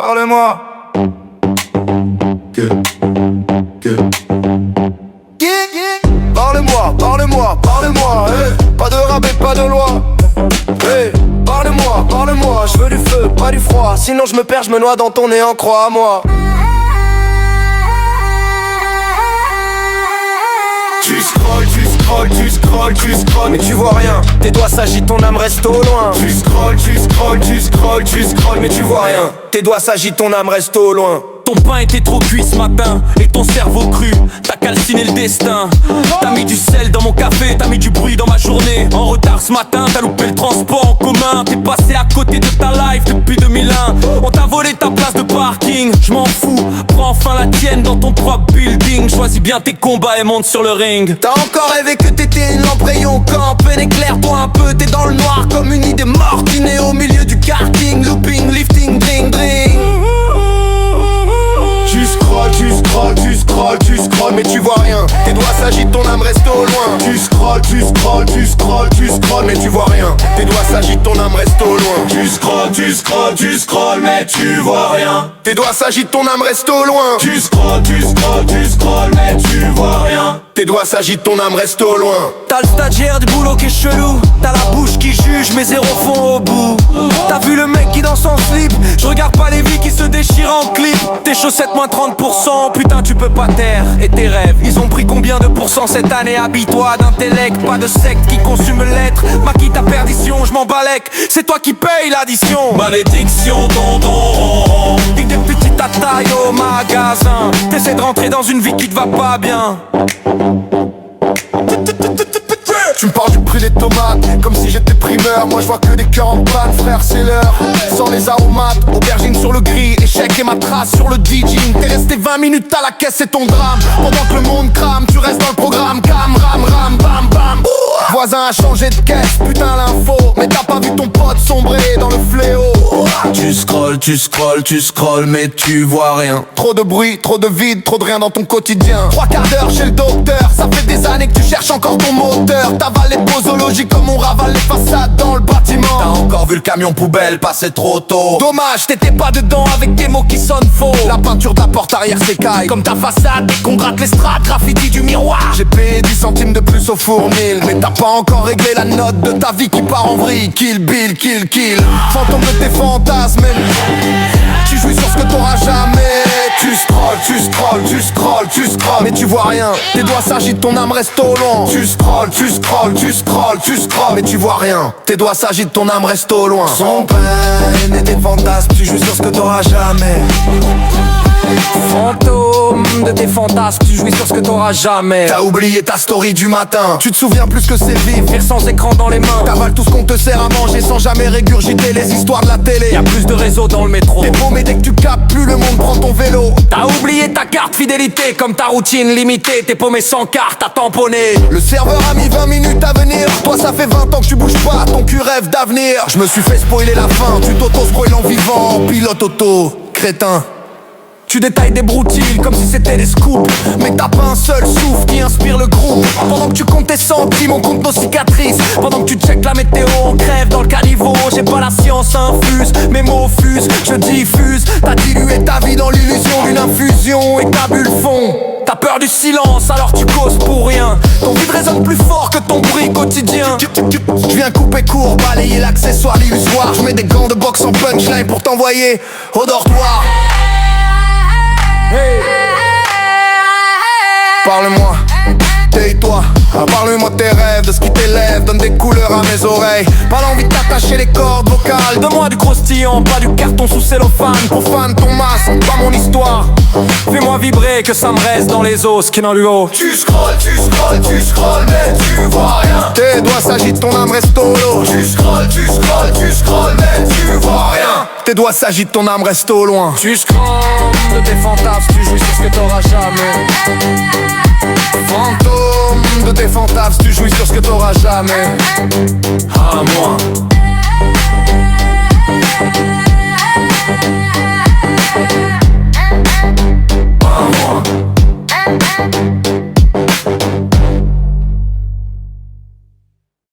Parle-moi. Parle-moi, parle-moi, parle-moi, hey. Pas de rabais, pas de loi, hey. Parle-moi, parle-moi, je veux du feu, pas du froid. Sinon je me perds, je me noie dans ton néant, crois-moi. Tu scrolles, tu scrolles, tu scrolles, tu scrolles, mais tu vois rien. Tes doigts s'agitent, ton âme reste au loin. Tu scrolles, tu scrolles, tu scrolles, tu scrolles, mais tu vois rien. Tes doigts s'agitent, ton âme reste au loin. Ton pain était trop cuit ce matin et ton cerveau cru. T'as calciné le destin. T'as mis du sel dans mon café, t'as mis du bruit dans ma journée. En retard ce matin, t'as loupé le transport en commun. T'es passé à côté de ta life depuis 2001. On t'a volé ta place de parking. Je m'en fous, prends enfin la tienne dans ton propre building. Choisis bien tes combats et monte sur le ring. T'as encore rêvé que t'étais une lampe rayon camp. Éclaire-toi un peu, t'es dans le noir comme une idée morte. Dîner au milieu du karting, looping, lifting, dring, dring. Tu scrolles, tu scrolles, tu scrolles, tu scrolles, mais tu vois rien. Tes doigts s'agitent, ton âme reste au loin. Tu scrolles, tu scrolles, tu scrolles, tu scrolles, mais tu vois rien. Tes doigts s'agitent, ton âme reste au loin. Tu scrolles, tu scrolles, tu scrolles, mais tu vois rien. Tes doigts s'agitent, ton âme reste au loin. Tu scrolles, tu scrolles, tu scrolles, mais tu vois rien. Tes doigts s'agitent, ton âme reste au loin. T'as le stagiaire du boulot qui est chelou. T'as la bouche qui juge, mais zéro fond au bout. T'as vu le mec qui danse en slip. Je regarde pas les vies qui se déchirent en clip. Tes chaussettes moins 30%, putain tu peux pas taire. Et tes rêves, ils ont pris combien de pourcents cette année? Habille-toi d'intellect, pas de secte qui consume l'être. Maquille ta perdition, je m'en balèque. C'est toi qui paye l'addition. Malédiction, tonton. Dis des petites à taille au magasin. T'essaies de rentrer dans une vie qui te va pas bien. Tu me parles du prix des tomates, comme si j'étais primeur. Moi je vois que des cœurs en panne, frère c'est l'heure. Sans les aromates, aubergine sur le gris, échec et ma trace sur le DJing. T'es resté 20 minutes à la caisse, c'est ton drame. Pendant que le monde crame, tu restes dans le programme. Cam, ram, ram, bam, bam. Voisin a changé de caisse, putain l'info. Mais t'as pas vu ton pote sombrer dans le fléau. Tu scrolles, tu scrolles, tu scrolles, mais tu vois rien. Trop de bruit, trop de vide, trop de rien dans ton quotidien. 3 quarts d'heure chez le docteur, ça fait des années que tu cherches encore ton moteur. T'avales les posologies comme on ravale les façades dans le bâtiment. T'as encore vu le camion poubelle passer trop tôt. Dommage, t'étais pas dedans avec des mots qui sonnent faux. La peinture de la porte arrière s'écaille comme ta façade dès qu'on gratte l'estrade, graffiti du miroir. J'ai payé 10 centimes de plus au fournil, mais t'as pas encore réglé la note de ta vie qui part en vrille. Kill, Bill, kill, kill. Fantôme de tes fantasmes, tu jouis sur ce que t'auras jamais. Tu scrolles, tu scrolles, tu scrolles, tu scrolles, mais tu vois rien. Tes doigts s'agitent, ton âme reste au loin. Tu scrolles, tu scrolles, tu scrolles, tu scrolles, mais tu vois rien. Tes doigts s'agitent, ton âme reste au loin. Sans peine et tes fantasmes, tu jouis sur ce que t'auras jamais. Fantôme de tes fantasmes, tu jouis sur ce que t'auras jamais. T'as oublié ta story du matin. Tu te souviens plus que c'est vivre, vivre sans écran dans les mains. T'avales tout ce qu'on te sert à manger sans jamais régurgiter les histoires de la télé. Y'a plus de réseau dans le métro. T'es beau mais dès que tu capes plus le monde prend ton vélo. T'as oublié ta carte fidélité comme ta routine limitée. T'es paumé sans carte, t'as tamponné. Le serveur a mis 20 minutes à venir. Toi ça fait 20 ans que tu bouges pas, ton cul rêve d'avenir. Je me suis fait spoiler la fin, tu t'auto-spoil en vivant. Pilote auto, crétin. Tu détailles des broutiles comme si c'était des scoops. Mais t'as pas un seul souffle qui inspire le groupe. Pendant que tu comptes tes centimes, on compte nos cicatrices. Pendant que tu checkes la météo, on crève dans le caniveau. J'ai pas la science infuse, mes mots fusent, je diffuse. T'as dilué ta vie dans l'illusion d'une infusion et ta bulle fond. T'as peur du silence alors tu causes pour rien. Ton vide résonne plus fort que ton bruit quotidien. Je viens couper court, balayer l'accessoire, l'illusoire. Je mets des gants de boxe en punchline pour t'envoyer au dortoir. Hey. Parle-moi, tais-toi. Parle-moi de tes rêves, de ce qui t'élève. Donne des couleurs à mes oreilles. Pas l'envie de t'attacher les cordes vocales. Donne-moi du croustillant, pas du carton sous cellophane. Profane ton masque, pas mon histoire. Fais-moi vibrer, que ça me reste dans les os, skin en duo. Tu scrolles, tu scrolles, tu scrolles, mais tu vois rien. Tes doigts s'agitent, ton âme reste au lot. Tu scrolles, tu scrolles, tu scrolles, mais tu vois rien. Tes doigts s'agitent, ton âme reste au loin. Tu scrolles de tes fantasmes, tu jouis sur ce que t'auras jamais. Fantôme de tes fantasmes, tu jouis sur ce que t'auras jamais. Amen.